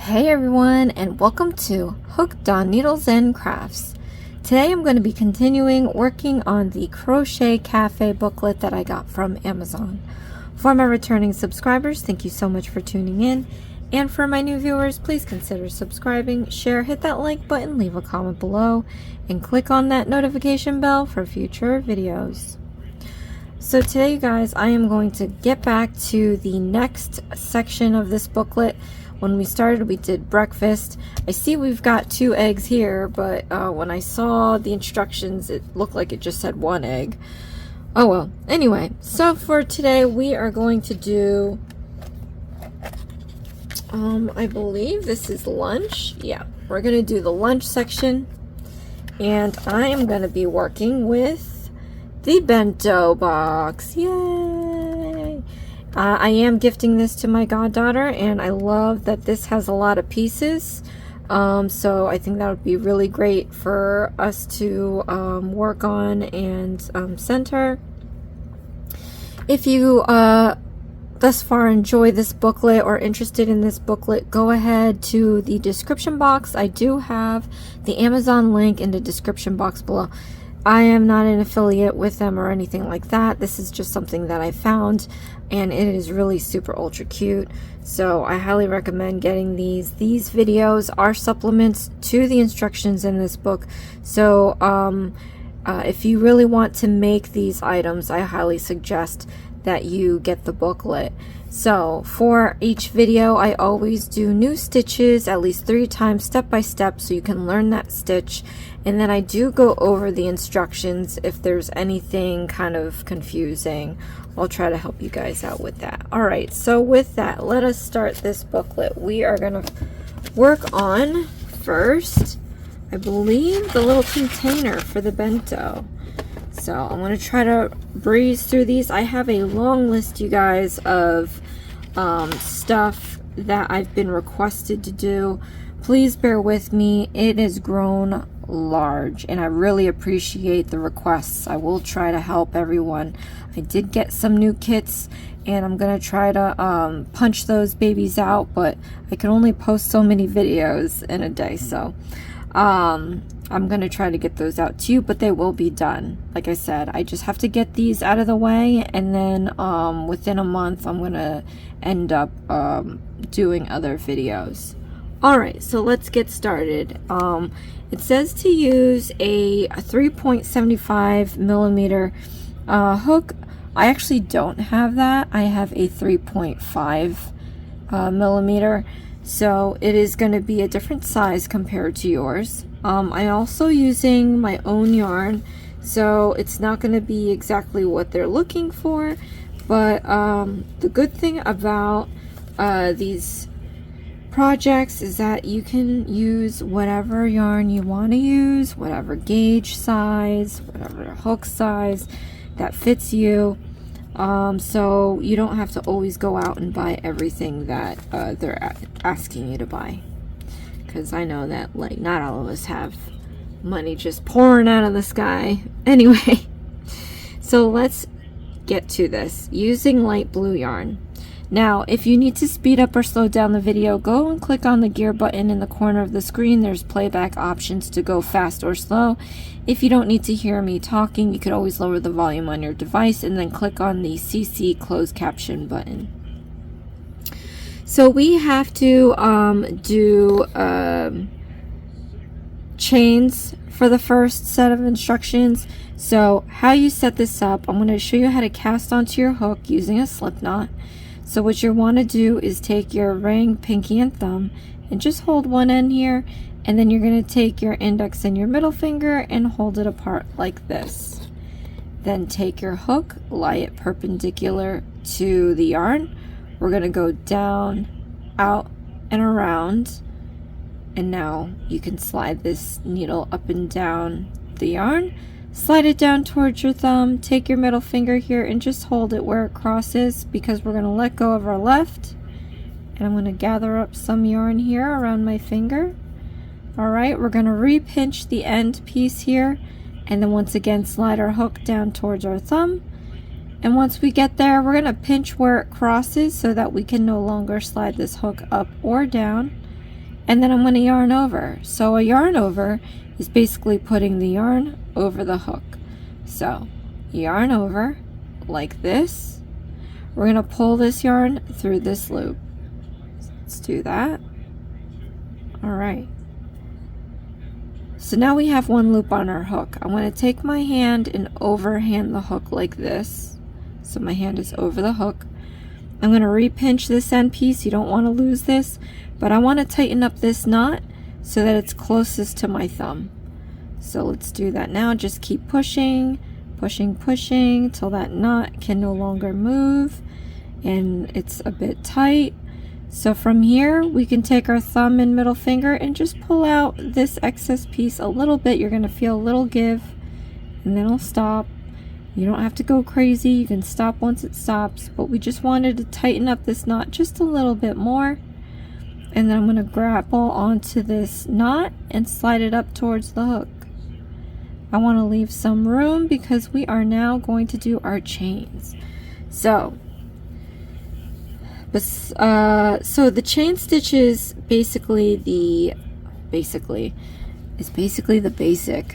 Hey everyone, and welcome to Hooked on Needles and Crafts. Today I'm going to be continuing working on the Crochet Cafe booklet that I got from Amazon. For my returning subscribers, thank you so much for tuning in. And for my new viewers, please consider subscribing, share, hit that like button, leave a comment below, and click on that notification bell for future videos. So today, you guys, I am going to get back to the next section of this booklet. When we started, we did breakfast. I see we've got 2 eggs here, but when I saw the instructions, it looked like it just said 1 egg. Oh well. Anyway, so for today, we are going to do, I believe this is lunch. Yeah, we're going to do the lunch section. And I am going to be working with the Bento Box. Yay! I am gifting this to my goddaughter, and I love that this has a lot of pieces. So I think that would be really great for us to work on and send her. If you thus far enjoy this booklet or interested in this booklet, go ahead to the description box. I do have the Amazon link in the description box below. I am not an affiliate with them or anything like that. This is just something that I found, and it is really super ultra cute. So I highly recommend getting these. These videos are supplements to the instructions in this book. So if you really want to make these items, I highly suggest that you get the booklet. So for each video, I always do new stitches at least 3 times step by step so you can learn that stitch. And then I do go over the instructions if there's anything kind of confusing. I'll try to help you guys out with that. Alright, so with that, let us start this booklet. We are going to work on first, I believe, the little container for the bento. So I'm going to try to breeze through these. I have a long list, you guys, of stuff that I've been requested to do. Please bear with me. It has grown large, and I really appreciate the requests. I will try to help everyone. I did get some new kits, and I'm going to try to punch those babies out, but I can only post so many videos in a day, so I'm going to try to get those out to you, but they will be done. Like I said, I just have to get these out of the way, and then within a month I'm going to end up doing other videos. Alright, so let's get started. It says to use a 3.75 millimeter hook. I actually don't have that. I have a 3.5 millimeter. So it is going to be a different size compared to yours. I'm also using my own yarn, so it's not going to be exactly what they're looking for. But the good thing about these projects is that you can use whatever yarn you want to use, whatever gauge size, whatever hook size that fits you. So you don't have to always go out and buy everything that they're asking you to buy, because I know that, like, not all of us have money just pouring out of the sky. Anyway, so let's get to this using light blue yarn. Now, if you need to speed up or slow down the video, go and click on the gear button in the corner of the screen. There's playback options to go fast or slow. If you don't need to hear me talking, you could always lower the volume on your device and then click on the CC closed caption button. So we have to do chains for the first set of instructions. So how you set this up, I'm going to show you how to cast onto your hook using a slip knot. So what you want to do is take your ring, pinky, and thumb and just hold one end here, and then you're going to take your index and your middle finger and hold it apart like this. Then take your hook, lie it perpendicular to the yarn. We're going to go down, out, and around, and now you can slide this needle up and down the yarn. Slide it down towards your thumb, take your middle finger here and just hold it where it crosses, because we're going to let go of our left. And I'm going to gather up some yarn here around my finger. Alright, we're going to re-pinch the end piece here, and then once again slide our hook down towards our thumb. And once we get there, we're going to pinch where it crosses so that we can no longer slide this hook up or down. and then I'm going to yarn over. So a yarn over is basically putting the yarn over the hook. So yarn over like this. We're going to pull this yarn through this loop. So let's do that. All right. So now we have one loop on our hook. I'm going to take my hand and overhand the hook like this. So my hand is over the hook. I'm going to repinch this end piece. You don't want to lose this, but I want to tighten up this knot so that it's closest to my thumb. So let's do that now. Just keep pushing, pushing, pushing till that knot can no longer move and it's a bit tight. So from here, we can take our thumb and middle finger and just pull out this excess piece a little bit. You're going to feel a little give, and then it'll stop. You don't have to go crazy. You can stop once it stops, but we just wanted to tighten up this knot just a little bit more. And then I'm going to grapple onto this knot and slide it up towards the hook. I want to leave some room because we are now going to do our chains. So the chain stitch is basically the basic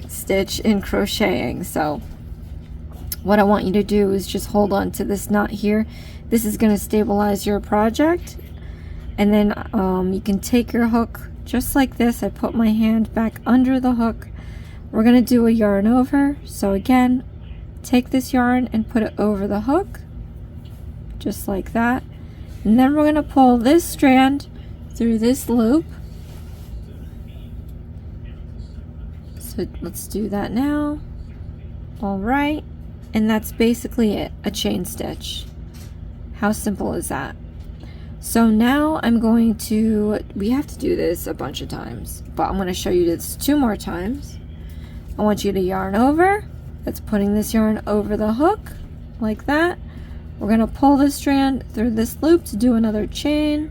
stitch in crocheting. So what I want you to do is just hold on to this knot here. This is going to stabilize your project, and then you can take your hook just like this. I put my hand back under the hook. We're going to do a yarn over. So again, take this yarn and put it over the hook just like that. And then we're going to pull this strand through this loop. So let's do that now. All right, and that's basically it, a chain stitch. How simple is that? So now I'm going to, we have to do this a bunch of times, but I'm going to show you this 2 more times. I want you to yarn over. That's putting this yarn over the hook like that. We're going to pull this strand through this loop to do another chain,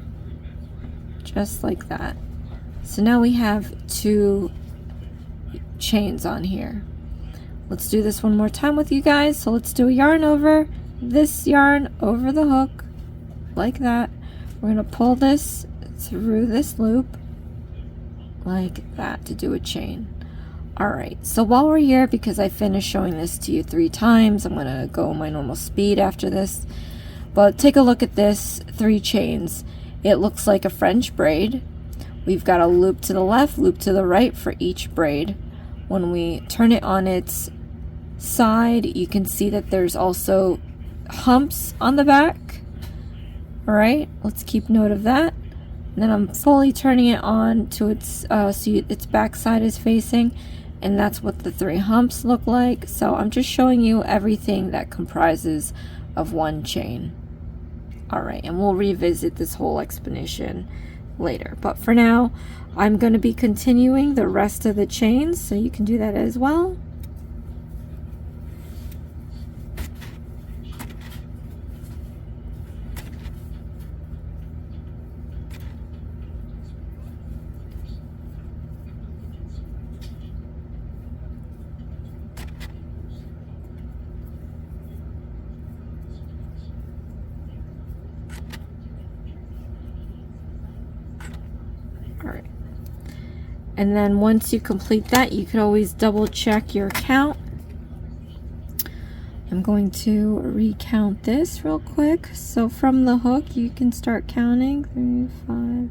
just like that. So now we have 2 chains on here. Let's do this one more time with you guys. So let's do a yarn over, this yarn over the hook, like that. We're going to pull this through this loop, like that, to do a chain. Alright, so while we're here, because I finished showing this to you 3 times, I'm going to go my normal speed after this. But take a look at this 3 chains. It looks like a French braid. We've got a loop to the left, loop to the right for each braid. When we turn it on its side, you can see that there's also humps on the back. Alright, let's keep note of that. And then I'm fully turning it on to its, its back side is facing. And that's what the 3 humps look like. So I'm just showing you everything that comprises of 1 chain. Alright, and we'll revisit this whole explanation later. But for now, I'm going to be continuing the rest of the chains, so you can do that as well. Alright, and then once you complete that, you could always double check your count. I'm going to recount this real quick. So from the hook, you can start counting 3, 5.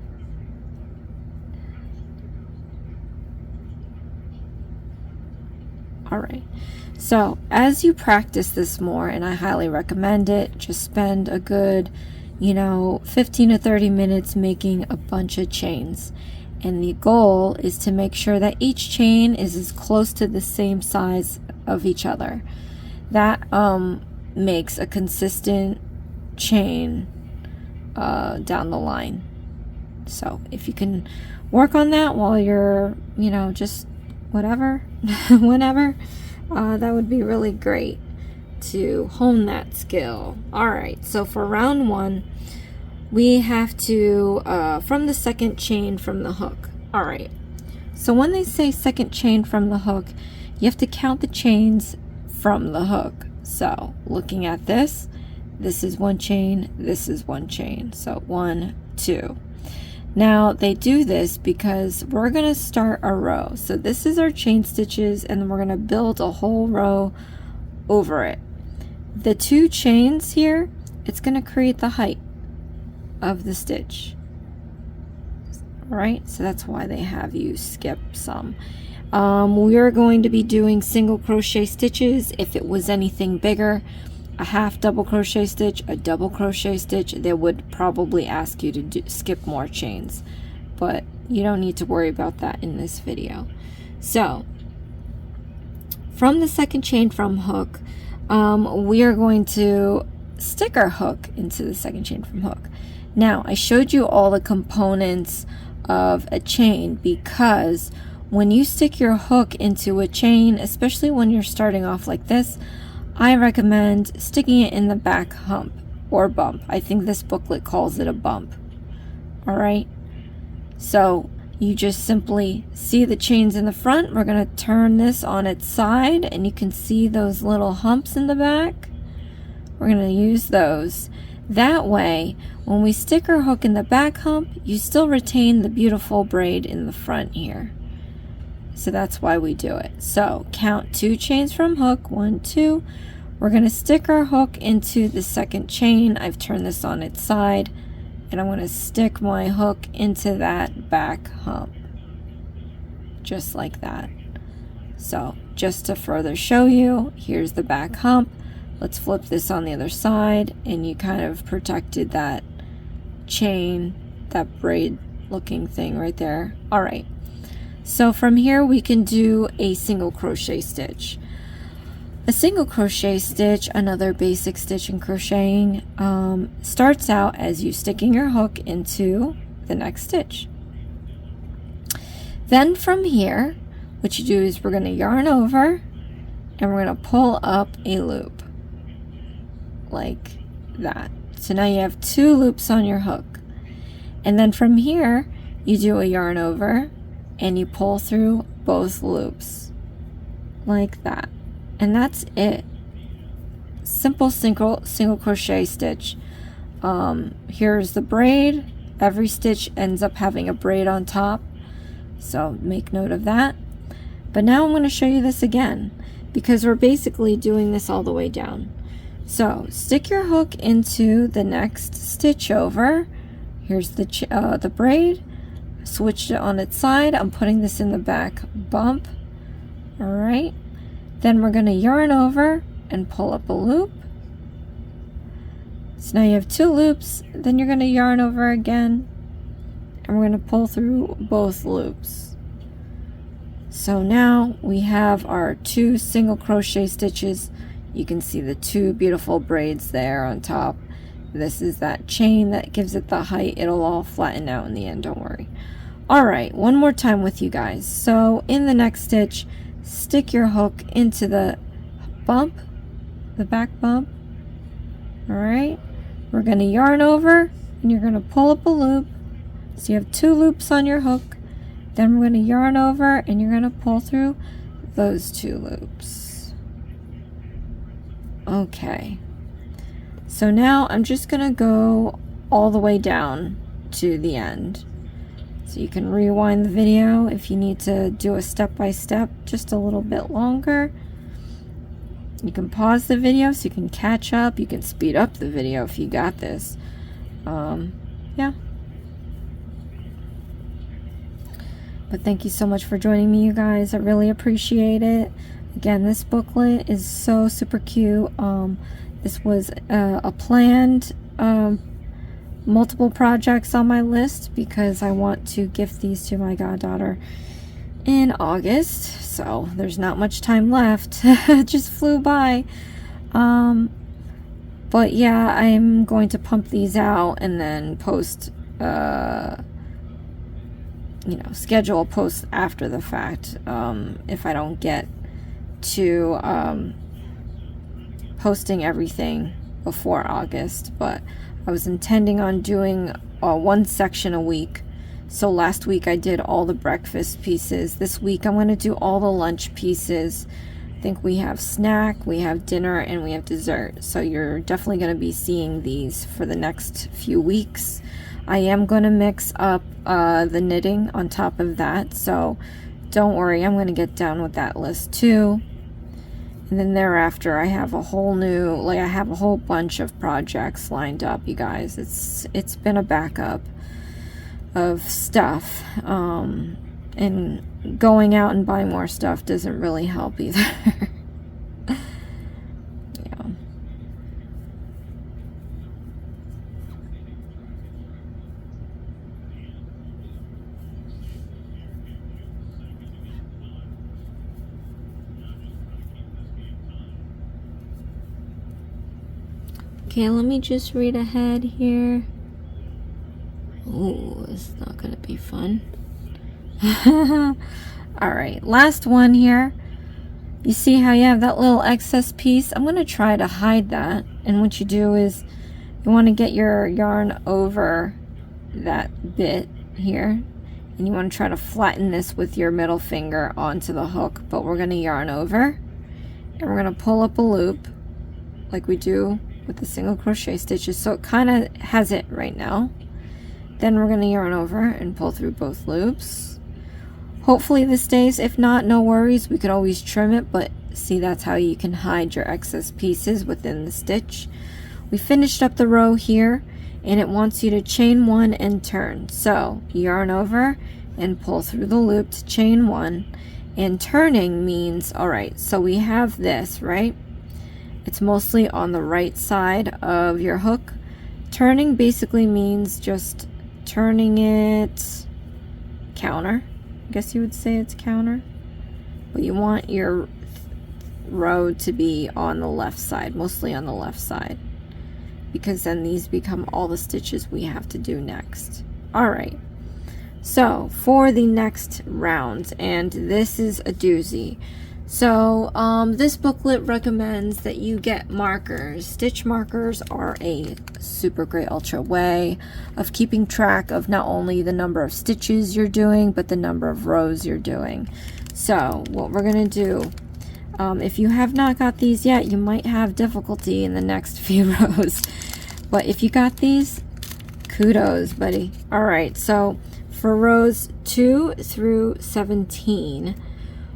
Alright, so as you practice this more, and I highly recommend it, just spend a good 15 to 30 minutes making a bunch of chains. And the goal is to make sure that each chain is as close to the same size of each other. That makes a consistent chain down the line. So if you can work on that while you're, just whatever, whenever, that would be really great to hone that skill. Alright, so for round 1, we have to, from the second chain from the hook. Alright, so when they say second chain from the hook, you have to count the chains from the hook. So looking at this is 1 chain, this is 1 chain. So 1, 2. Now they do this because we're going to start a row. So this is our chain stitches, and then we're going to build a whole row over it. The 2 chains here, it's going to create the height of the stitch. Alright, so that's why they have you skip some. We are going to be doing single crochet stitches. If it was anything bigger, a half double crochet stitch, a double crochet stitch, they would probably ask you to skip more chains, but you don't need to worry about that in this video. So from the second chain from hook, we are going to stick our hook into the second chain from hook. Now I showed you all the components of a chain, because when you stick your hook into a chain, especially when you're starting off like this, I recommend sticking it in the back hump or bump. I think this booklet calls it a bump. Alright, so you just simply see the chains in the front. We're going to turn this on its side, and you can see those little humps in the back. We're going to use those. That way, when we stick our hook in the back hump, you still retain the beautiful braid in the front here. So that's why we do it. So count 2 chains from hook, 1, 2. We're going to stick our hook into the second chain. I've turned this on its side, and I'm going to stick my hook into that back hump, just like that. So just to further show you, here's the back hump. Let's flip this on the other side, and you kind of protected that chain, that braid looking thing right there. All right. So from here we can do a single crochet stitch. A single crochet stitch, another basic stitch in crocheting, starts out as you sticking your hook into the next stitch. Then from here, what you do is we're going to yarn over, and we're going to pull up a loop like that. So now you have 2 loops on your hook, and then from here you do a yarn over, and you pull through both loops like that, and that's it. Simple single crochet stitch. Here's the braid. Every stitch ends up having a braid on top, so make note of that. But now I'm going to show you this again, because we're basically doing this all the way down. So stick your hook into the next stitch over. Here's the braid. Switched it on its side. I'm putting this in the back bump. All right, then we're going to yarn over and pull up a loop. So now you have 2 loops. Then you're going to yarn over again, and we're going to pull through both loops. So now we have our 2 single crochet stitches. You can see the 2 beautiful braids there on top. This is that chain that gives it the height. It'll all flatten out in the end, don't worry. Alright, one more time with you guys. So in the next stitch, stick your hook into the bump, the back bump. Alright, we're going to yarn over, and you're going to pull up a loop. So you have 2 loops on your hook. Then we're going to yarn over, and you're going to pull through those 2 loops. Okay, so now I'm just going to go all the way down to the end. So you can rewind the video if you need to do a step-by-step just a little bit longer. You can pause the video so you can catch up. You can speed up the video if you got this. Yeah. But thank you so much for joining me, you guys. I really appreciate it. Again, this booklet is so super cute. This was a planned multiple projects on my list, because I want to gift these to my goddaughter in August, so there's not much time left. It just flew by. But yeah, I'm going to pump these out and then post, schedule a post after the fact, if I don't get to posting everything before August. But I was intending on doing 1 section a week. So last week I did all the breakfast pieces. This week I'm going to do all the lunch pieces. I think we have snack, we have dinner, and we have dessert. So you're definitely going to be seeing these for the next few weeks. I am going to mix up the knitting on top of that, so don't worry, I'm going to get down with that list too. And then thereafter, I have a whole new, like I have a whole bunch of projects lined up, you guys. It's been a backup of stuff, and going out and buying more stuff doesn't really help either. Yeah. Okay, let me just read ahead here. Oh, this is not gonna be fun. Alright, last one here. You see how you have that little excess piece? I'm gonna try to hide that. And what you do is you want to get your yarn over that bit here. And you want to try to flatten this with your middle finger onto the hook. But we're gonna yarn over. And we're gonna pull up a loop like we do with the single crochet stitches, so it kind of has it right now. Then we're going to yarn over and pull through both loops. Hopefully this stays. If not, no worries, we could always trim it, but see, that's how you can hide your excess pieces within the stitch. We finished up the row here, and it wants you to chain one and turn. So yarn over and pull through the loop to chain one, and turning means, all right, so we have this, right? It's mostly on the right side of your hook. Turning basically means just turning it counter. I guess you would say it's counter. But you want your row to be on the left side, mostly on the left side, because then these become all the stitches we have to do next. Alright, so for the next round, and this is a doozy. So this booklet recommends that you get markers. Stitch markers are a super great ultra way of keeping track of not only the number of stitches you're doing, but the number of rows you're doing. So what we're going to do, if you have not got these yet, you might have difficulty in the next few rows. But if you got these, kudos, buddy. Alright, so for rows 2 through 17,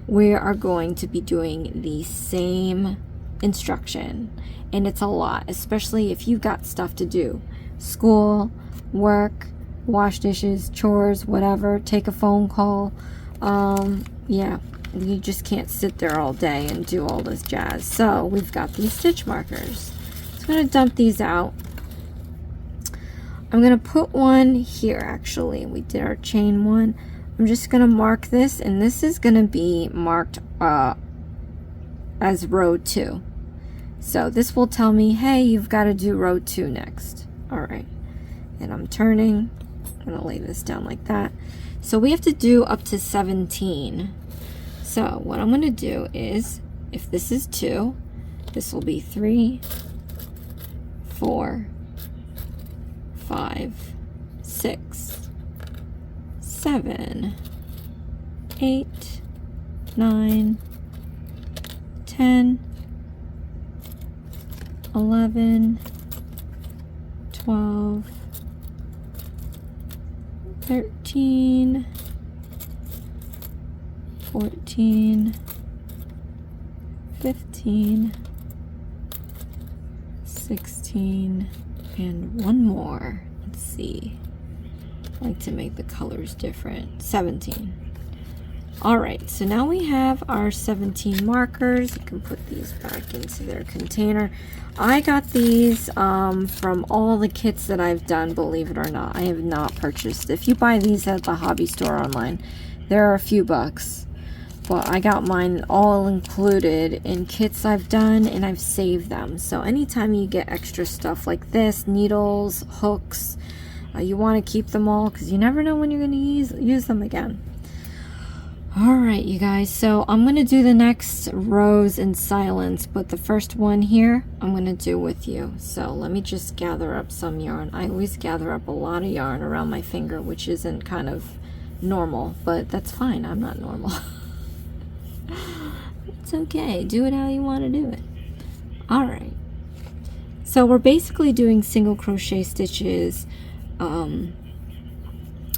we are going to be doing the same instruction, and it's a lot, especially if you've got stuff to do. School, work, wash dishes, chores, whatever, take a phone call. Yeah, you just can't sit there all day and do all this jazz. So we've got these stitch markers. So I'm going to dump these out. I'm going to put one here, actually. We did our chain one. I'm just going to mark this, and this is going to be marked as row 2. So this will tell me, hey, you've got to do row 2 next. Alright, and I'm turning. I'm going to lay this down like that. So we have to do up to 17. So what I'm going to do is, if this is 2, this will be 3, 4, 5, 6, 7, 8, 9, 10, 11, 12, 13, 14, 15, 16, and one more. Let's see. I like to make the colors different. 17. Alright, so now we have our 17 markers. You can put these back into their container. I got these from all the kits that I've done, believe it or not. I have not purchased. If you buy these at the hobby store online, they're a few bucks. But I got mine all included in kits I've done, and I've saved them. So anytime you get extra stuff like this, needles, hooks, you want to keep them all because you never know when you're going to use them again. Alright, you guys, so I'm going to do the next rows in silence, but the first one here, I'm going to do with you. So let me just gather up some yarn. I always gather up a lot of yarn around my finger, which isn't kind of normal, but that's fine. I'm not normal. It's okay. Do it how you want to do it. Alright. So we're basically doing single crochet stitches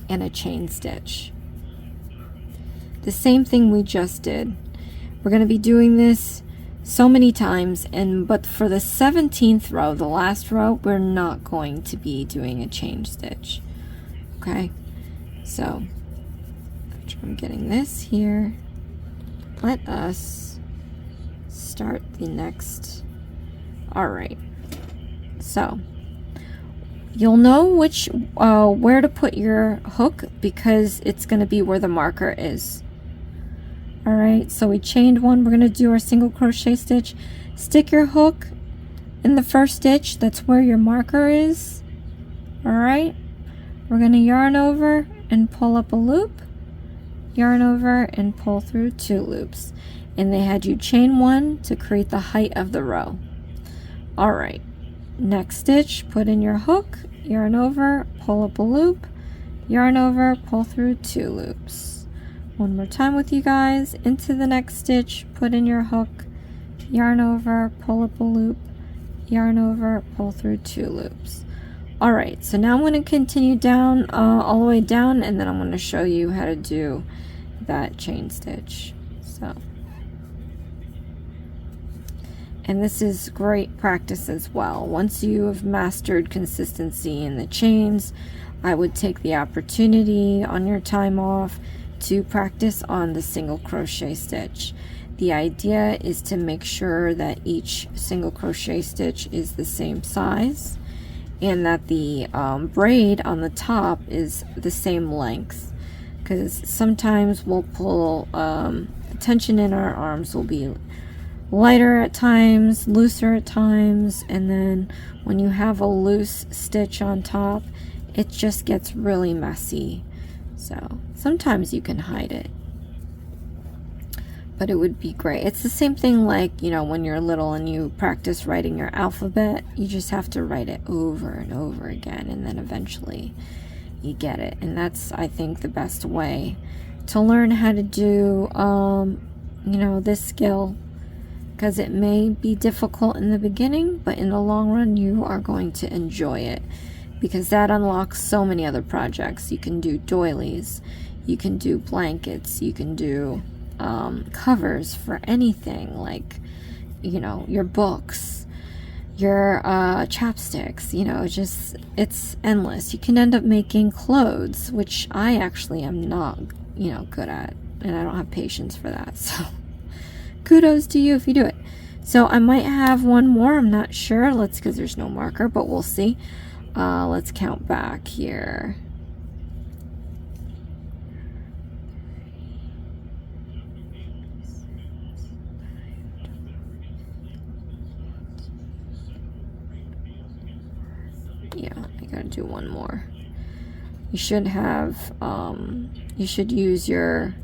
and a chain stitch. The same thing we just did. We're going to be doing this so many times, but for the 17th row, the last row, we're not going to be doing a chain stitch. Okay, so I'm getting this here. Let us start the next. All right, so you'll know which where to put your hook because it's going to be where the marker is. All right, so we chained one. We're going to do our single crochet stitch. Stick your hook in the first stitch. That's where your marker is. All right, we're going to yarn over and pull up a loop, yarn over and pull through 2 loops, and they had you chain 1 to create the height of the row. All right, next stitch, put in your hook, yarn over, pull up a loop, yarn over, pull through 2 loops. One more time with you guys. Into the next stitch, put in your hook, yarn over, pull up a loop, yarn over, pull through 2 loops. All right, so now I'm going to continue down all the way down, and then I'm going to show you how to do that chain stitch. So, and this is great practice as well. Once you have mastered consistency in the chains, I would take the opportunity on your time off to practice on the single crochet stitch. The idea is to make sure that each single crochet stitch is the same size and that the braid on the top is the same length, because sometimes we'll pull the tension in our arms will be lighter at times, looser at times, and then when you have a loose stitch on top, it just gets really messy. So sometimes you can hide it, but it would be great. It's the same thing like, you know, when you're little and you practice writing your alphabet, you just have to write it over and over again, and then eventually you get it. And that's, I think, the best way to learn how to do, you know, this skill, because it may be difficult in the beginning, but in the long run, you are going to enjoy it. Because that unlocks so many other projects. You can do doilies, you can do blankets, you can do covers for anything, like, you know, your books, your chapsticks, you know, just, it's endless. You can end up making clothes, which I actually am not, you know, good at, and I don't have patience for that, so kudos to you if you do it. So I might have one more, I'm not sure, because there's no marker, but we'll see. Let's count back here. Yeah, I gotta do one more. You should have, you should use your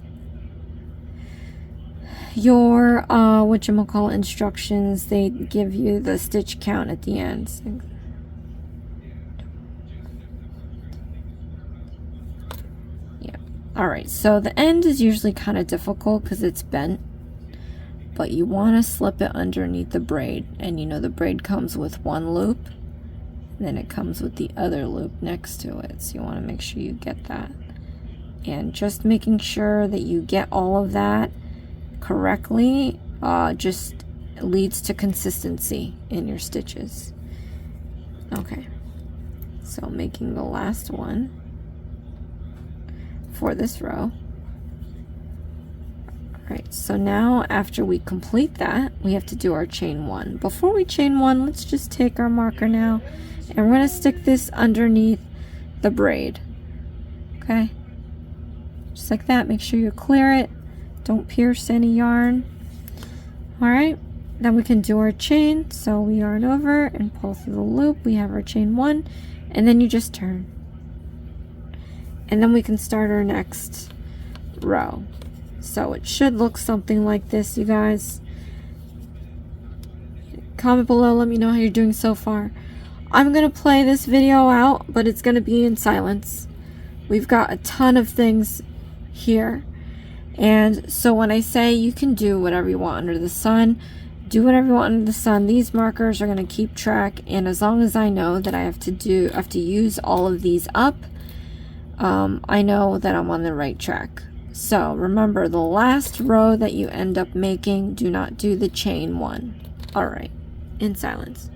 whatchamacallit instructions. They give you the stitch count at the end. So, alright, so the end is usually kind of difficult because it's bent, but you want to slip it underneath the braid, and you know the braid comes with one loop, then it comes with the other loop next to it, so you want to make sure you get that. And just making sure that you get all of that correctly just leads to consistency in your stitches. Okay, so making the last one for this row. Alright, so now after we complete that, we have to do our chain 1. Before we chain 1, let's just take our marker now, and we're going to stick this underneath the braid. Okay? Just like that. Make sure you clear it. Don't pierce any yarn. Alright, then we can do our chain. So we yarn over and pull through the loop. We have our chain 1, and then you just turn. And then we can start our next row. So it should look something like this, you guys. Comment below, let me know how you're doing so far. I'm going to play this video out, but it's going to be in silence. We've got a ton of things here. And so when I say you can do whatever you want under the sun, do whatever you want under the sun. These markers are going to keep track, and as long as I know that I have to use all of these up, I know that I'm on the right track. So remember, the last row that you end up making, do not do the chain one. All right, in silence.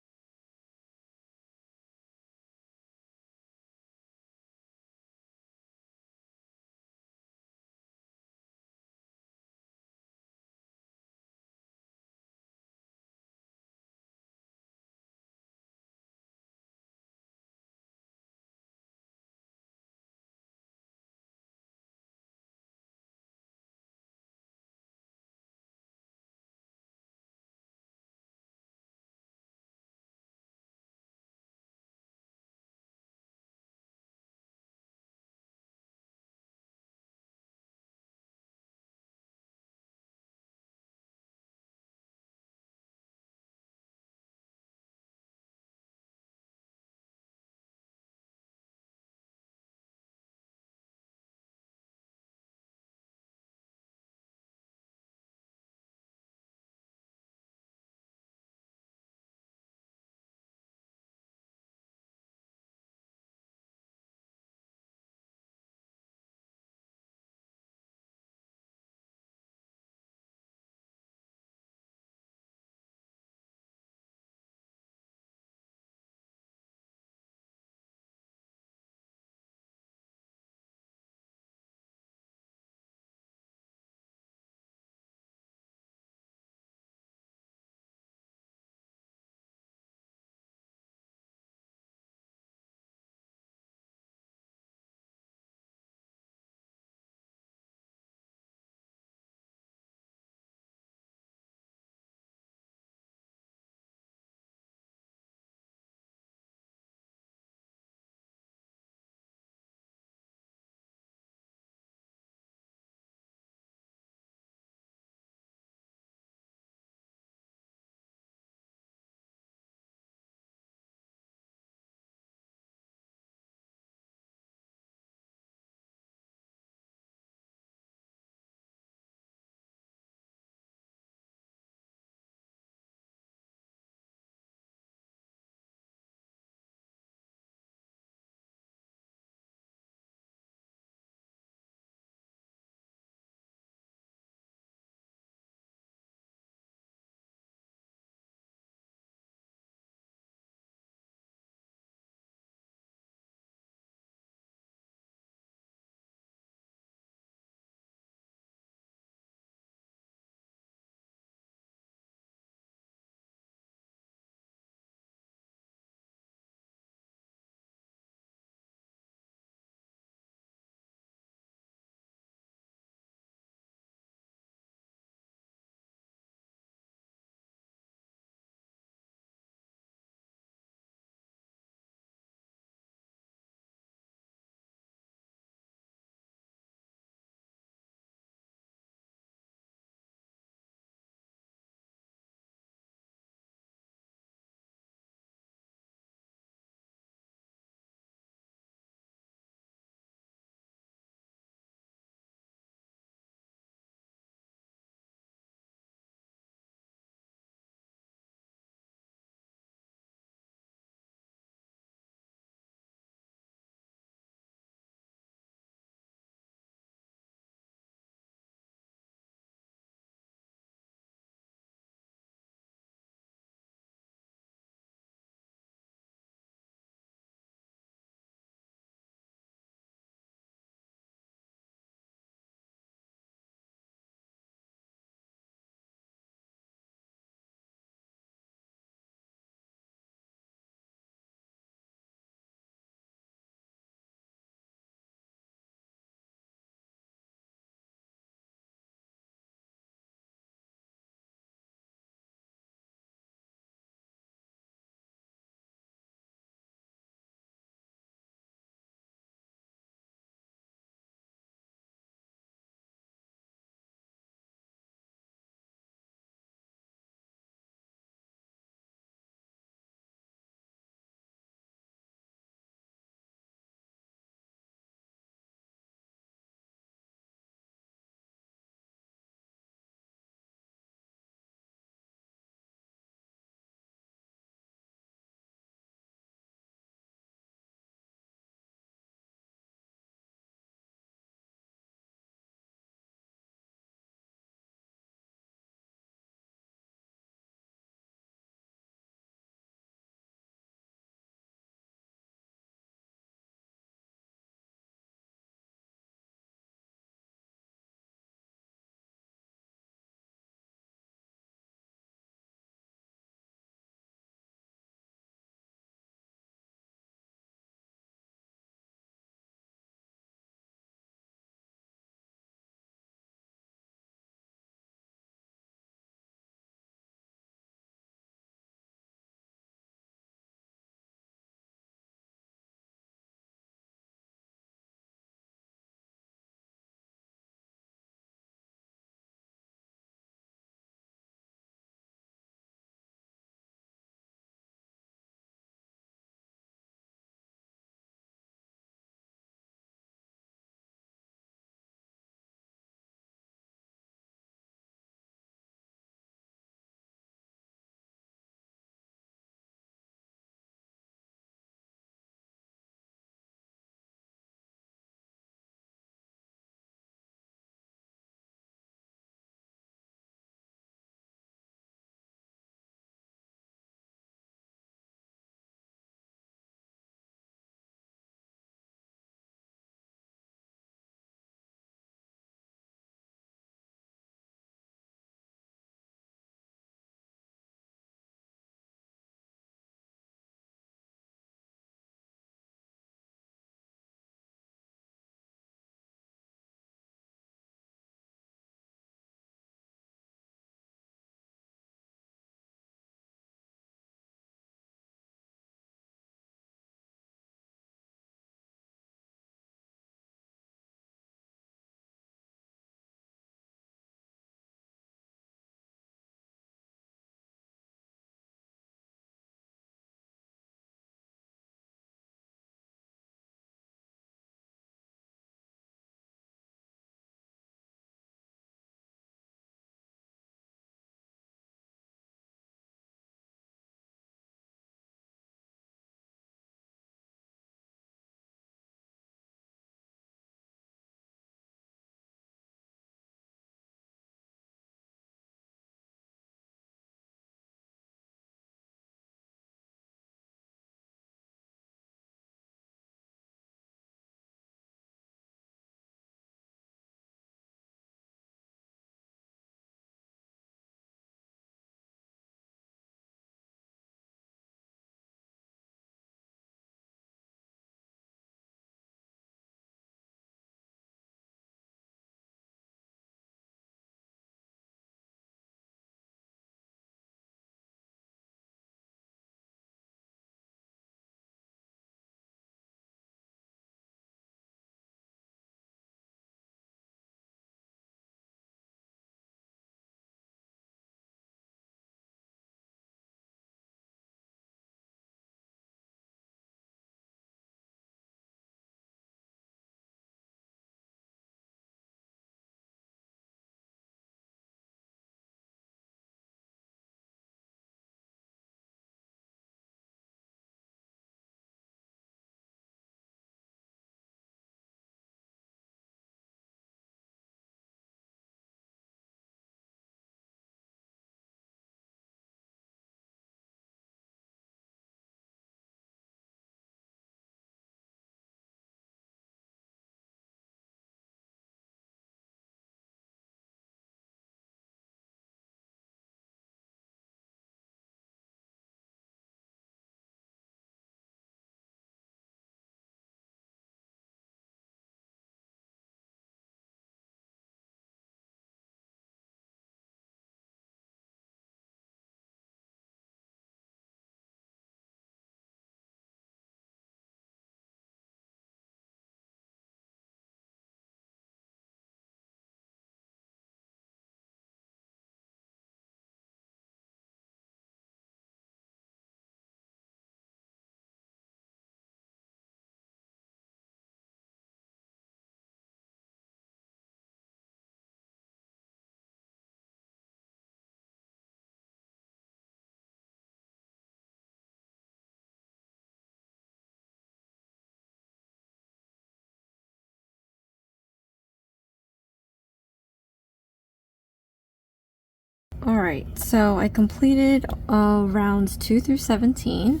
Alright, so I completed rounds 2 through 17.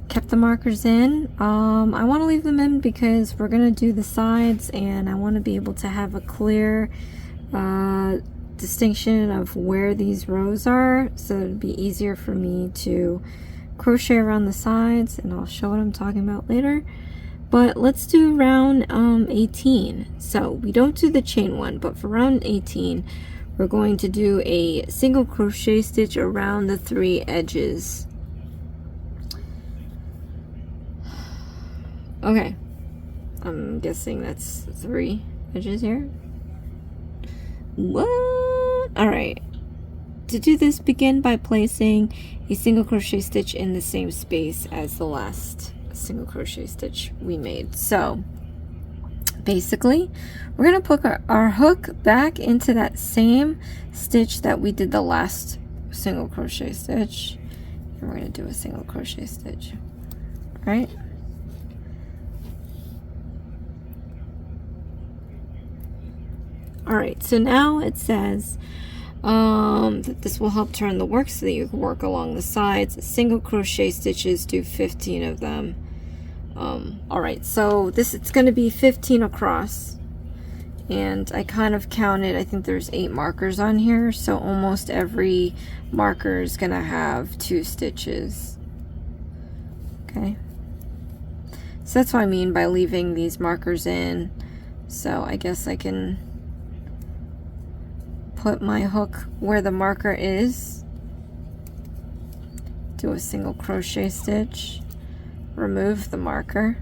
Kept the markers in. I want to leave them in because we're going to do the sides and I want to be able to have a clear distinction of where these rows are, so it'd be easier for me to crochet around the sides, and I'll show what I'm talking about later. But let's do round 18. So we don't do the chain one, but for round 18 we're going to do a single crochet stitch around the 3 edges. Okay, I'm guessing that's 3 edges here. What? Alright. To do this, begin by placing a single crochet stitch in the same space as the last single crochet stitch we made. So basically we're going to put our hook back into that same stitch that we did the last single crochet stitch, and we're going to do a single crochet stitch. All right, alright, so now it says that this will help turn the work so that you can work along the sides. Single crochet stitches, do 15 of them. Alright, so it's going to be 15 across, and I kind of counted, I think there's 8 markers on here, so almost every marker is going to have 2 stitches. Okay, so that's what I mean by leaving these markers in. So I guess I can put my hook where the marker is, do a single crochet stitch, remove the marker.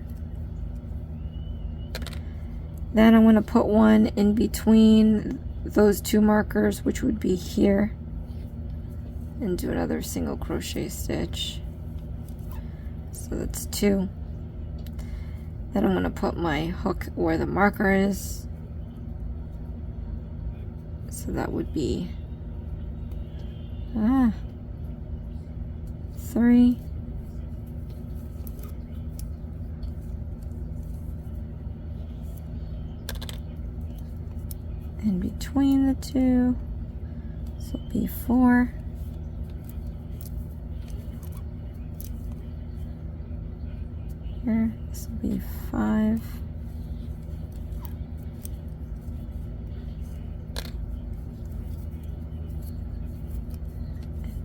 Then I'm going to put one in between those 2 markers, which would be here, and do another single crochet stitch. So that's 2. Then I'm going to put my hook where the marker is. So that would be 3. In between the 2, this will be 4. Here, this will be 5.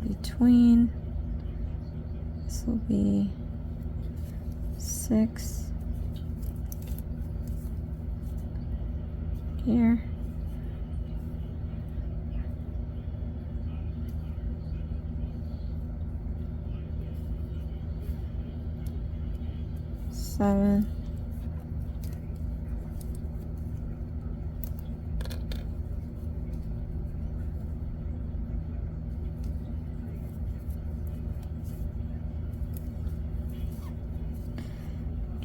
In between, this will be 6. Here. 7.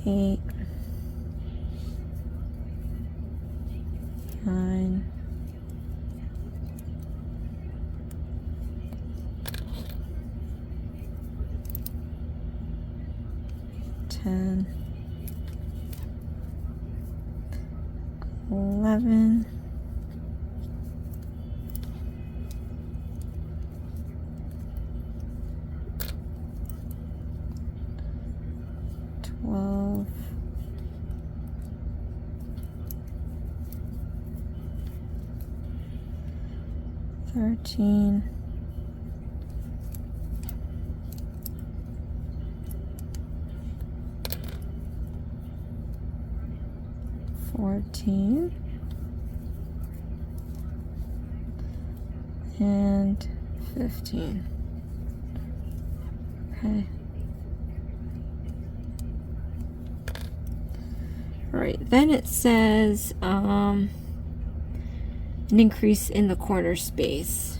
8. 9. 10. 11. 12. 13. 14. And 15. Okay. Alright, then it says an increase in the corner space.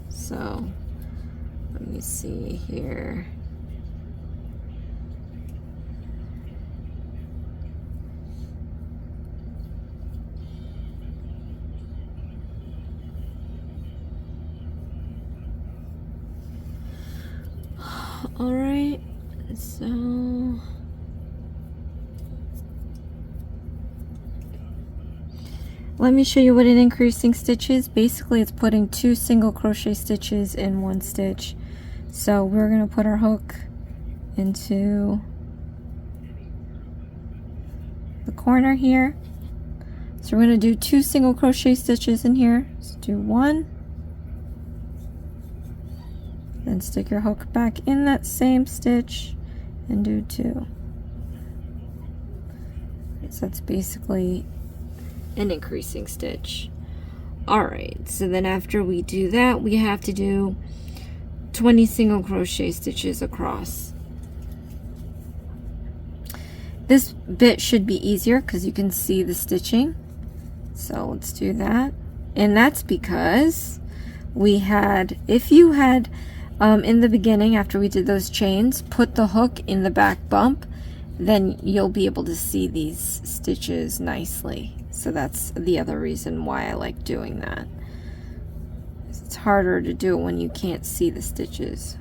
So let me see here. All right, so Let me show you what an increasing stitch is. Basically, it's putting 2 single crochet stitches in 1 stitch. So we're going to put our hook into the corner here. So we're going to do 2 single crochet stitches in here. So do 1, then stick your hook back in that same stitch and do 2. So that's basically an increasing stitch. Alright, so then after we do that, we have to do 20 single crochet stitches across. This bit should be easier because you can see the stitching. So let's do that. And that's because we had, if you had in the beginning, after we did those chains, put the hook in the back bump, then you'll be able to see these stitches nicely. So that's the other reason why I like doing that. It's harder to do it when you can't see the stitches.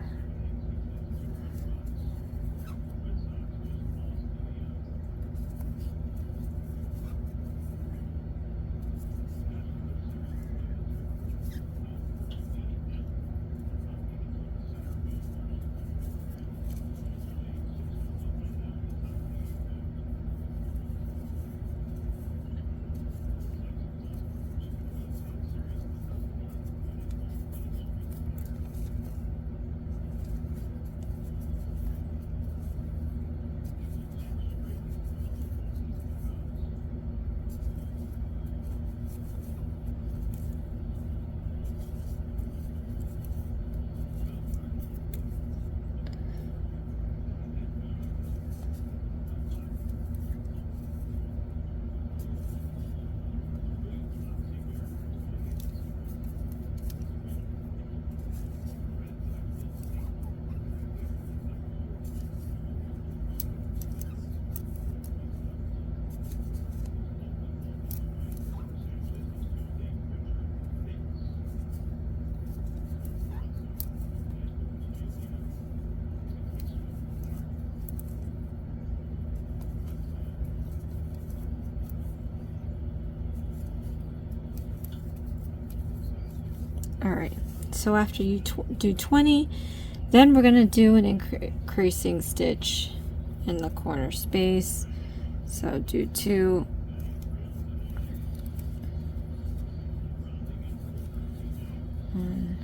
Alright, so after you do 20, then we're going to do an increasing stitch in the corner space. So do 2. One,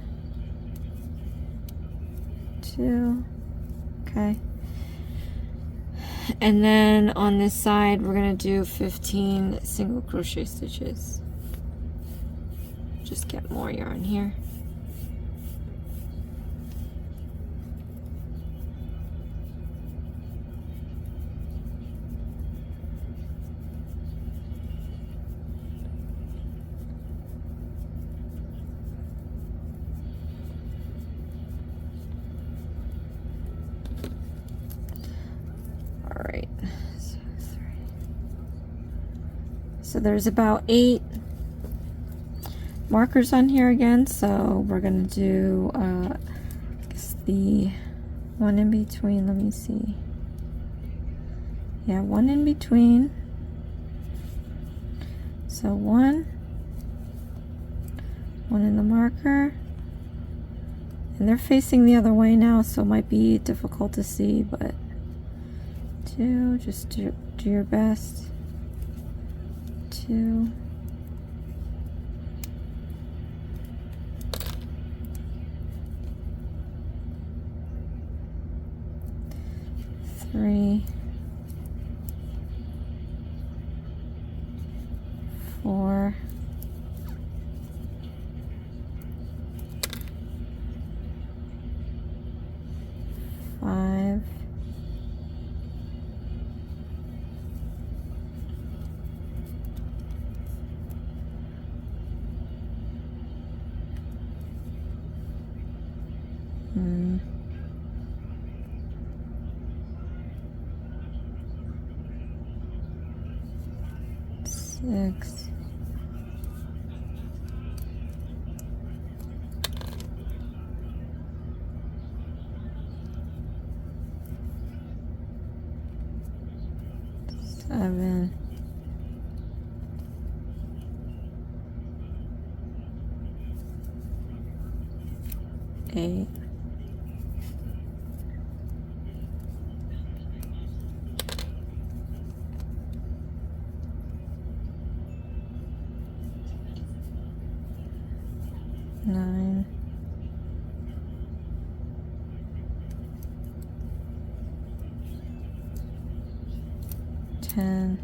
2. Okay. And then on this side, we're going to do 15 single crochet stitches. Just get more yarn here. All right. So there's about 8 markers on here again, so we're gonna do I guess the one in between. Let me see. Yeah, one in between. So one in the marker, and they're facing the other way now, so it might be difficult to see, but 2, just do your best. 2. 3, 4, 5, 6, 7, 8. Nine. 10.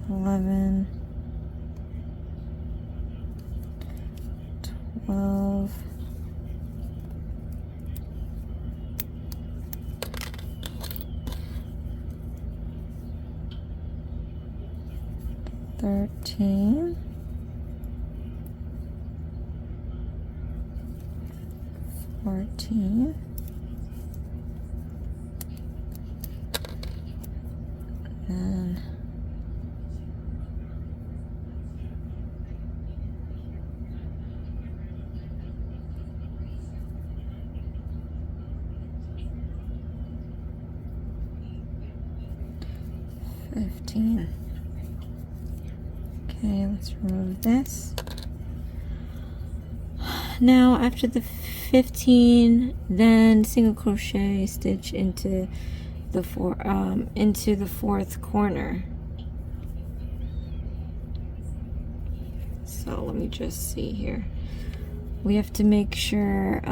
11. 12. 13. 14. And 15. Okay, let's remove this. Now after the 15, then single crochet stitch into the fourth corner. So let me just see here. We have to make sure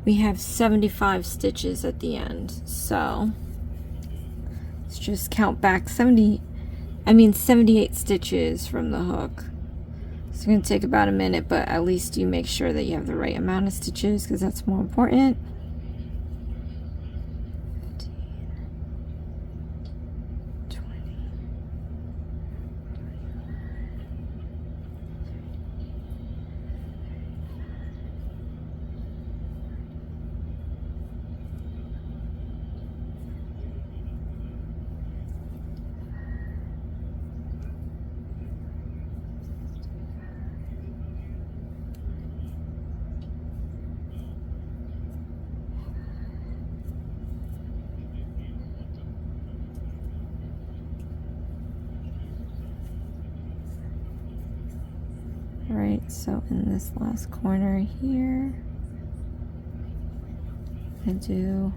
we have 75 stitches at the end. So let's just count back 78 stitches from the hook. It's going to take about a minute, but at least you make sure that you have the right amount of stitches because that's more important. 20. Right, so in this last corner here, I do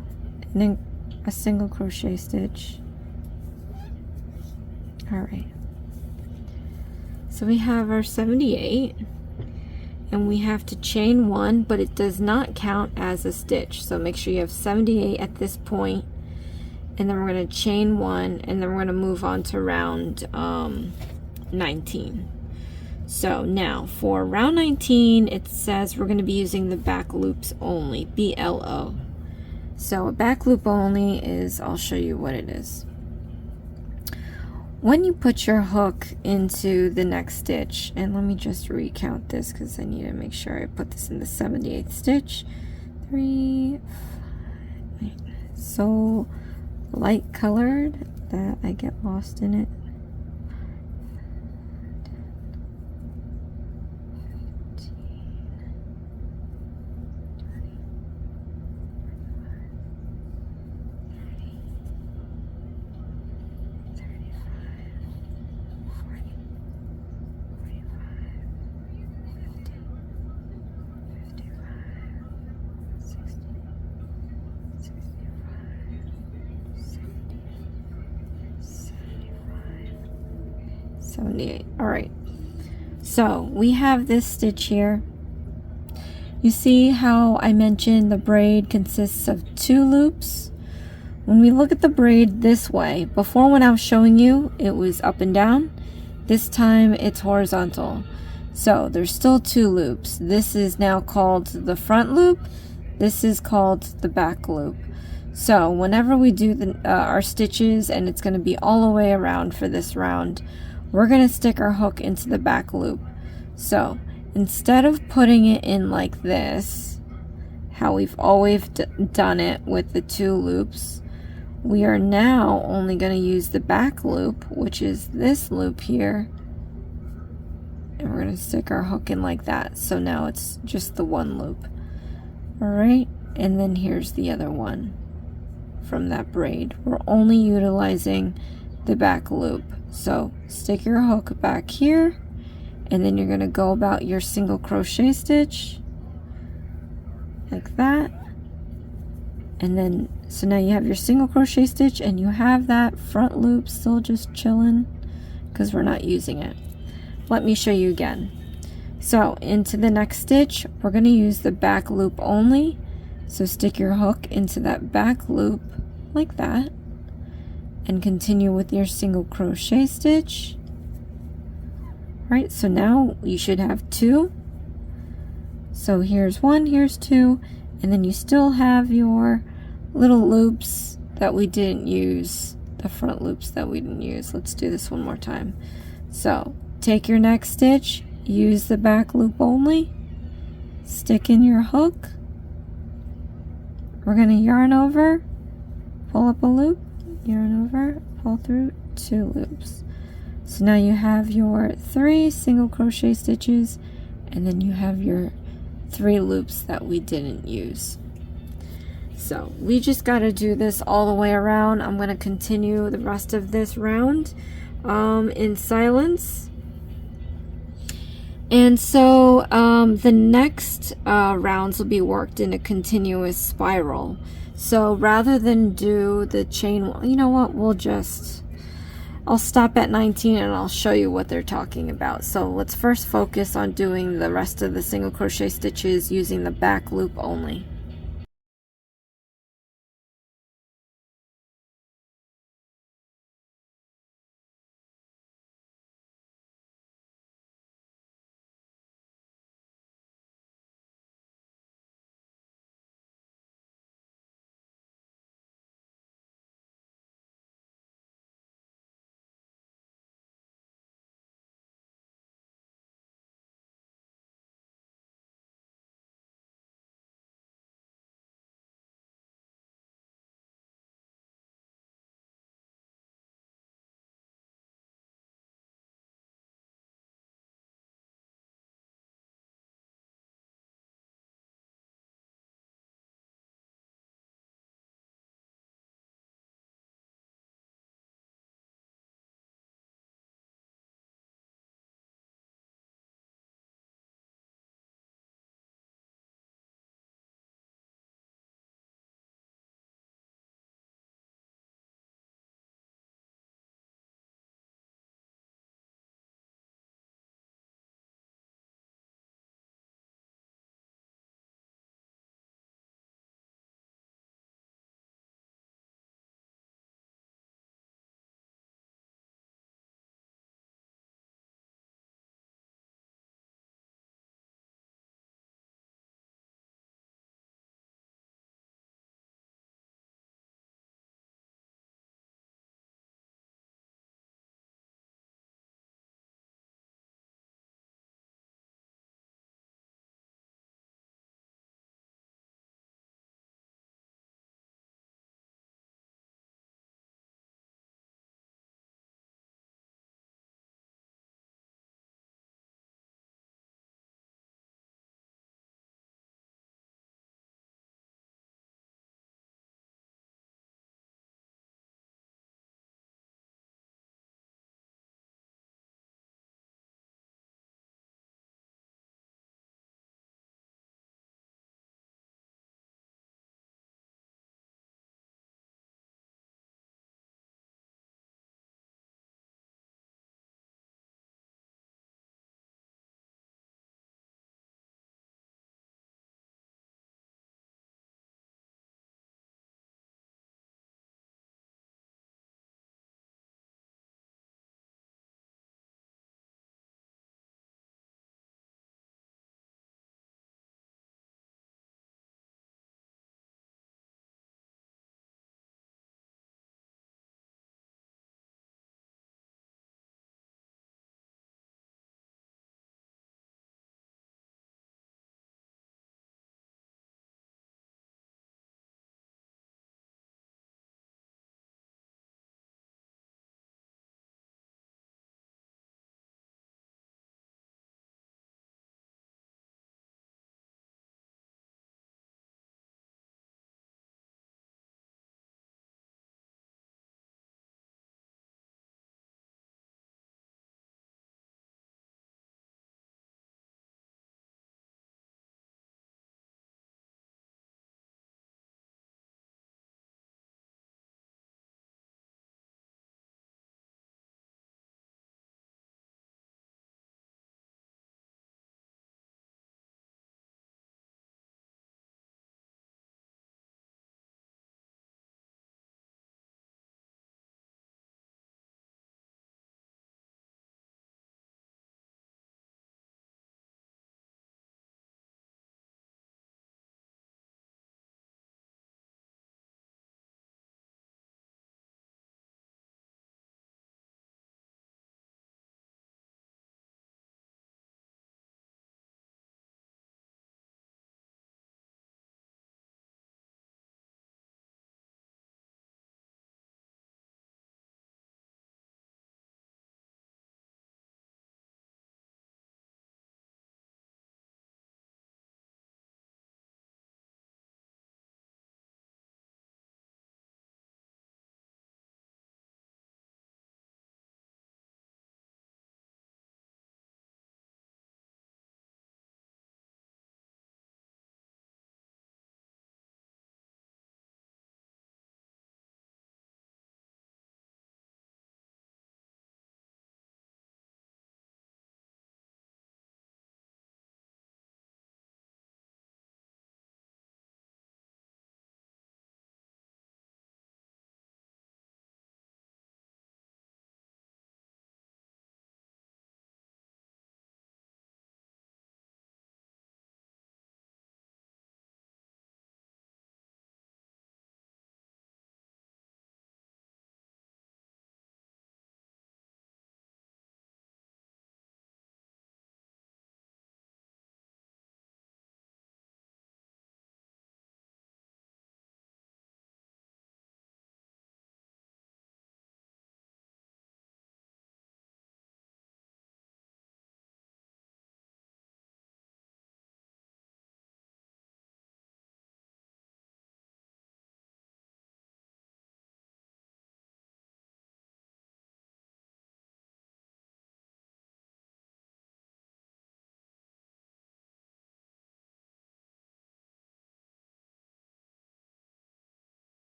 a single crochet stitch. All right, so we have our 78, and we have to chain 1, but it does not count as a stitch, so make sure you have 78 at this point, and then we're going to chain 1, and then we're going to move on to round 19. So now for round 19, it says we're going to be using the back loops only, BLO. So a back loop only is, I'll show you what it is. When you put your hook into the next stitch, and let me just recount this because I need to make sure I put this in the 78th stitch. 3, 5, 8. So light colored that I get lost in it. 78. All right, so we have this stitch here. You see how I mentioned the braid consists of 2 loops? When we look at the braid this way, before when I was showing you, it was up and down. This time it's horizontal. So there's still 2 loops. This is now called the front loop. This is called the back loop. So whenever we do our stitches, and it's going to be all the way around for this round, we're going to stick our hook into the back loop. So instead of putting it in like this, how we've always done it with the 2 loops, we are now only going to use the back loop, which is this loop here, and we're going to stick our hook in like that. So now it's just the one loop. All right, and then here's the other one from that braid. We're only utilizing the back loop. So stick your hook back here, and then you're going to go about your single crochet stitch like that. And then, so now you have your single crochet stitch, and you have that front loop still just chilling because we're not using it. Let me show you again. So into the next stitch, we're going to use the back loop only. So stick your hook into that back loop like that, and continue with your single crochet stitch. Right, so now you should have two. So here's one, here's two, and then you still have your little loops that we didn't use, the front loops that we didn't use. Let's do this one more time. So take your next stitch, use the back loop only, stick in your hook. We're going to yarn over, pull up a loop, yarn over, pull through 2 loops. So now you have your 3 single crochet stitches, and then you have your 3 loops that we didn't use. So we just got to do this all the way around. I'm going to continue the rest of this round in silence. And so the next rounds will be worked in a continuous spiral. So rather than do the chain, you know what, I'll stop at 19 and I'll show you what they're talking about. So let's first focus on doing the rest of the single crochet stitches using the back loop only.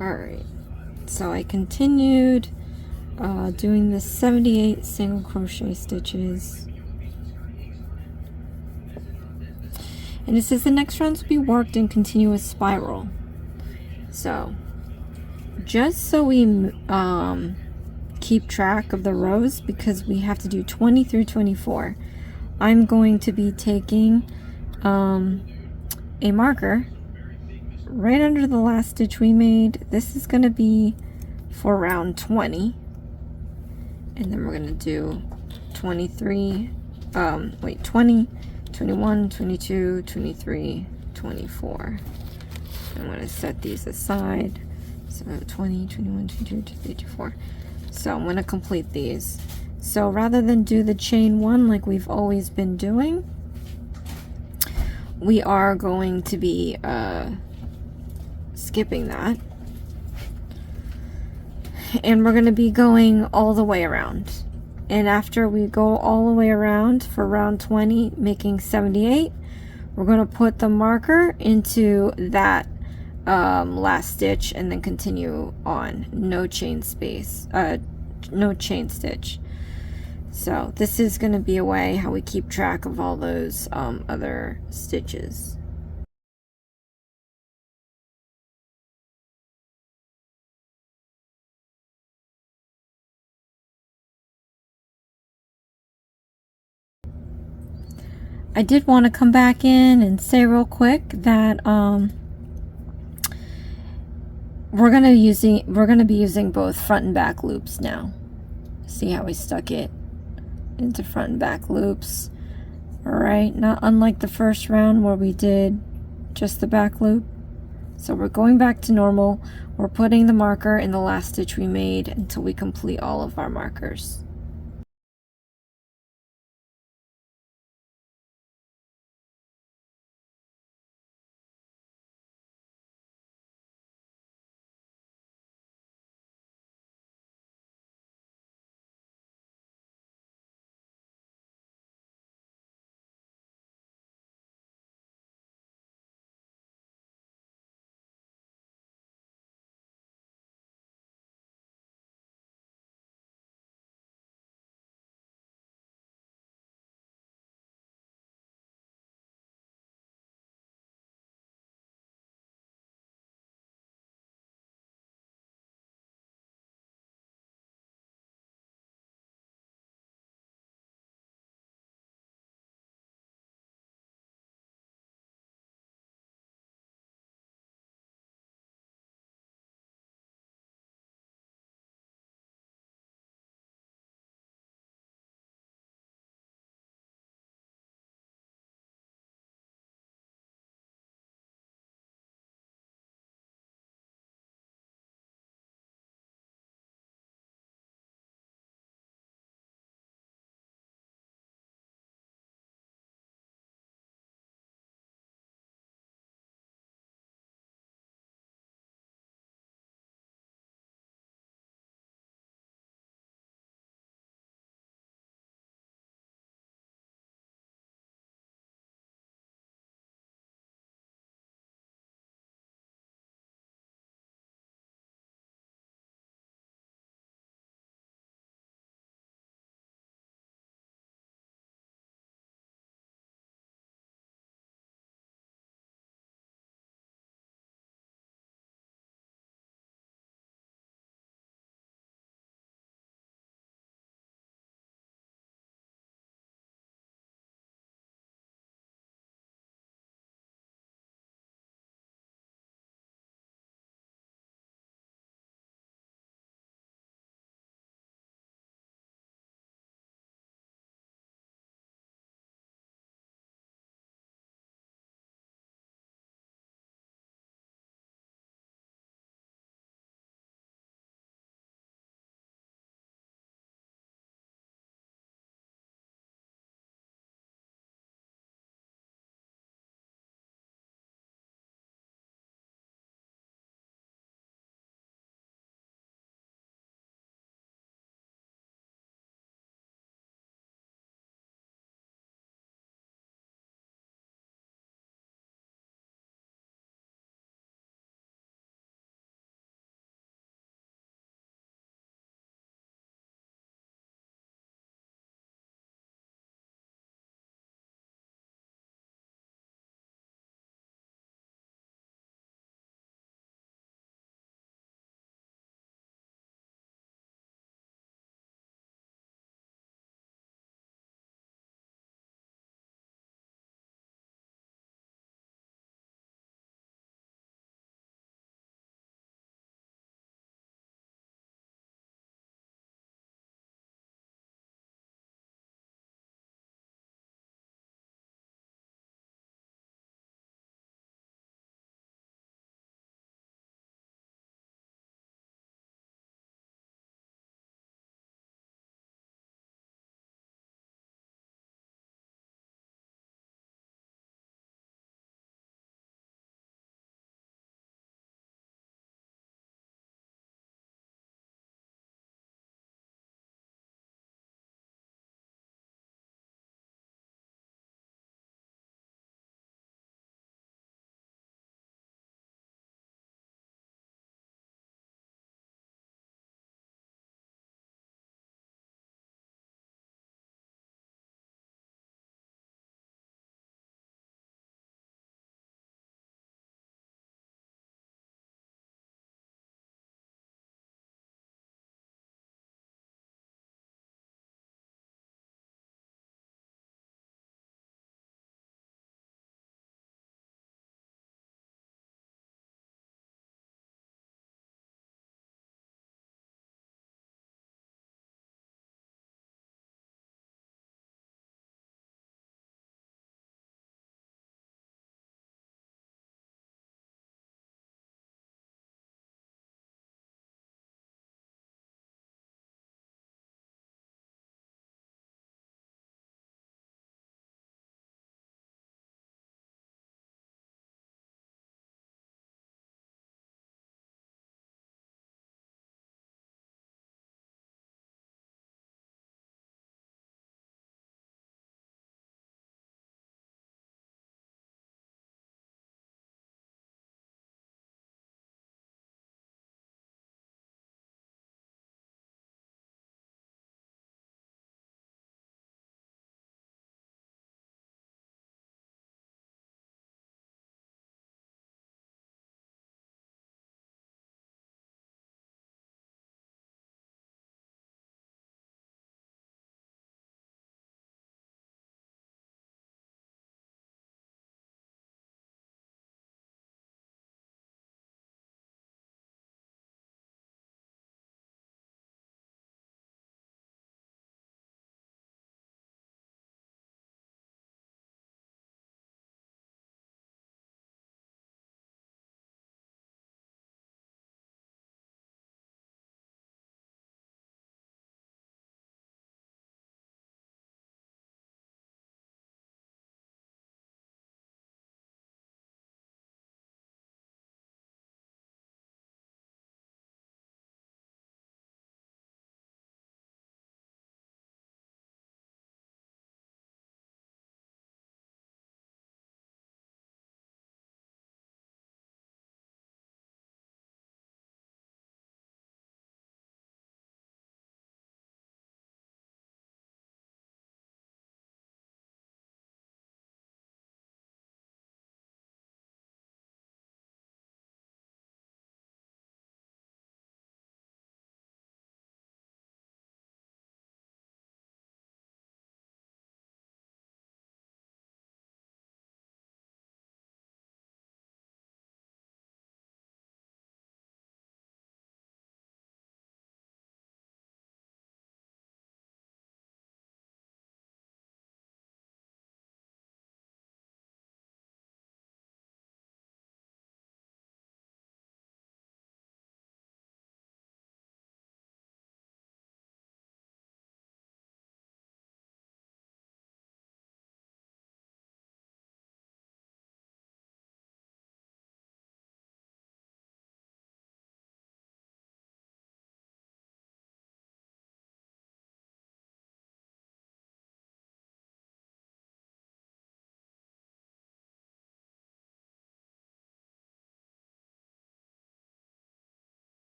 Alright, so I continued doing the 78 single crochet stitches. And it says the next rounds will be worked in continuous spiral. So, just so we keep track of the rows, because we have to do 20 through 24, I'm going to be taking a marker right under the last stitch we made. This is going to be for round 20. And then we're going to do 23, 20, 21, 22, 23, 24. I'm going to set these aside. So 20, 21, 22, 23, 24. So I'm going to complete these. So rather than do the chain one like we've always been doing, we are going to be skipping that. And we're going to be going all the way around. And after we go all the way around for round 20, making 78, we're going to put the marker into that last stitch and then continue on. No chain space, no chain stitch. So this is going to be a way how we keep track of all those other stitches. I did want to come back in and say real quick that we're gonna be using both front and back loops now. See how we stuck it into front and back loops. Alright, not unlike the first round where we did just the back loop. So we're going back to normal. We're putting the marker in the last stitch we made until we complete all of our markers.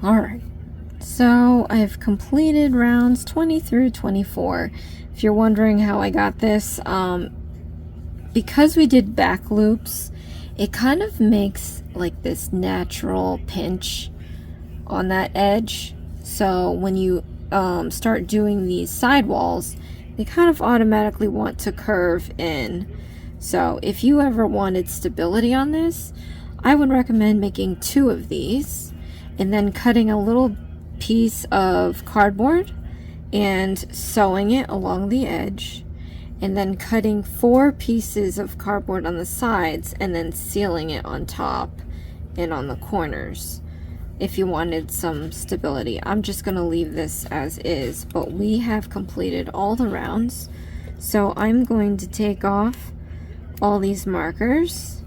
Alright, so I've completed rounds 20 through 24. If you're wondering how I got this, because we did back loops, it kind of makes like this natural pinch on that edge. So when you start doing these sidewalls, they kind of automatically want to curve in. So if you ever wanted stability on this, I would recommend making 2 of these and then cutting a little piece of cardboard and sewing it along the edge, and then cutting 4 pieces of cardboard on the sides and then sealing it on top and on the corners if you wanted some stability. I'm just going to leave this as is, but we have completed all the rounds. So I'm going to take off all these markers.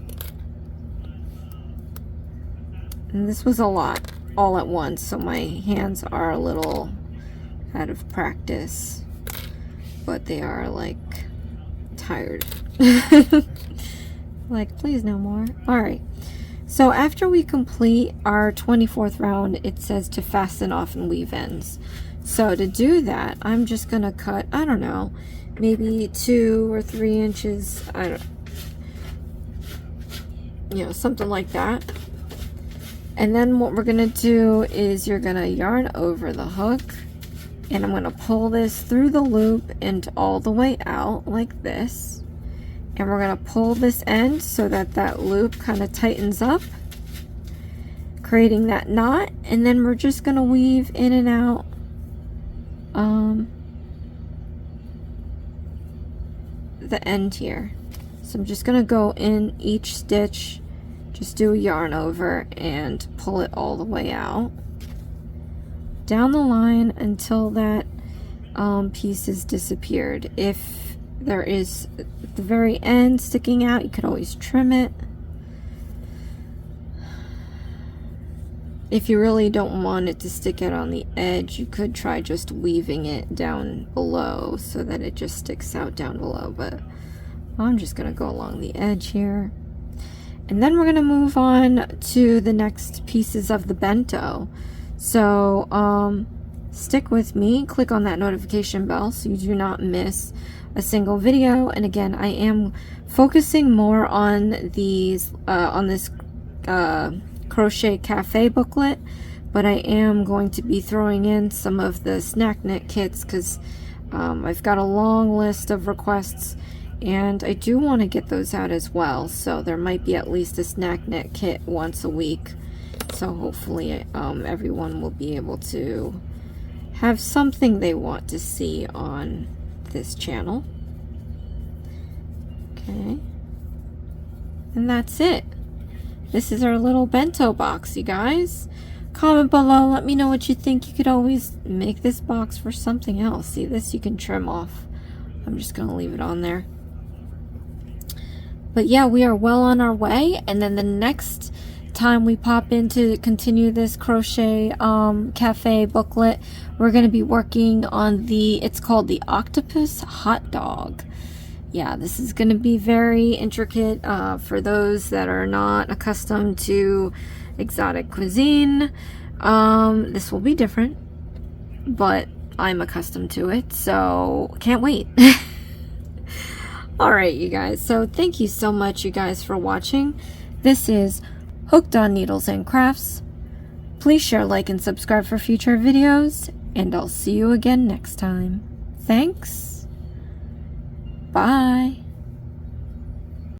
And this was a lot all at once, so my hands are a little out of practice, but they are like tired. Like, please no more. Alright, so after we complete our 24th round, it says to fasten off and weave ends. So to do that, I'm just gonna cut, I don't know, maybe 2 or 3 inches, I don't, you know, something like that. And then what we're gonna do is you're gonna yarn over the hook, and I'm gonna pull this through the loop and all the way out like this. And we're gonna pull this end so that that loop kind of tightens up, creating that knot. And then we're just gonna weave in and out the end here. So I'm just gonna go in each stitch, just do a yarn over and pull it all the way out down the line until that piece is disappeared. If there is at the very end sticking out, you could always trim it. If you really don't want it to stick out on the edge, you could try just weaving it down below so that it just sticks out down below, but I'm just gonna go along the edge here. And then we're going to move on to the next pieces of the bento. So stick with me, click on that notification bell so you do not miss a single video. And again, I am focusing more on these on this crochet cafe booklet, but I am going to be throwing in some of the snack knit kits because I've got a long list of requests, and I do want to get those out as well. So there might be at least a snack knit kit once a week. So hopefully everyone will be able to have something they want to see on this channel. Okay. And that's it. This is our little bento box, you guys. Comment below, let me know what you think. You could always make this box for something else. See, this you can trim off. I'm just going to leave it on there. But yeah, we are well on our way, and then the next time we pop in to continue this crochet cafe booklet, we're going to be working on it's called the octopus hot dog. Yeah, this is going to be very intricate for those that are not accustomed to exotic cuisine. This will be different, but I'm accustomed to it, so can't wait. Alright, you guys, so thank you so much, you guys, for watching. This is Hooked on Needles and Crafts. Please share, like, and subscribe for future videos, and I'll see you again next time. Thanks. Bye.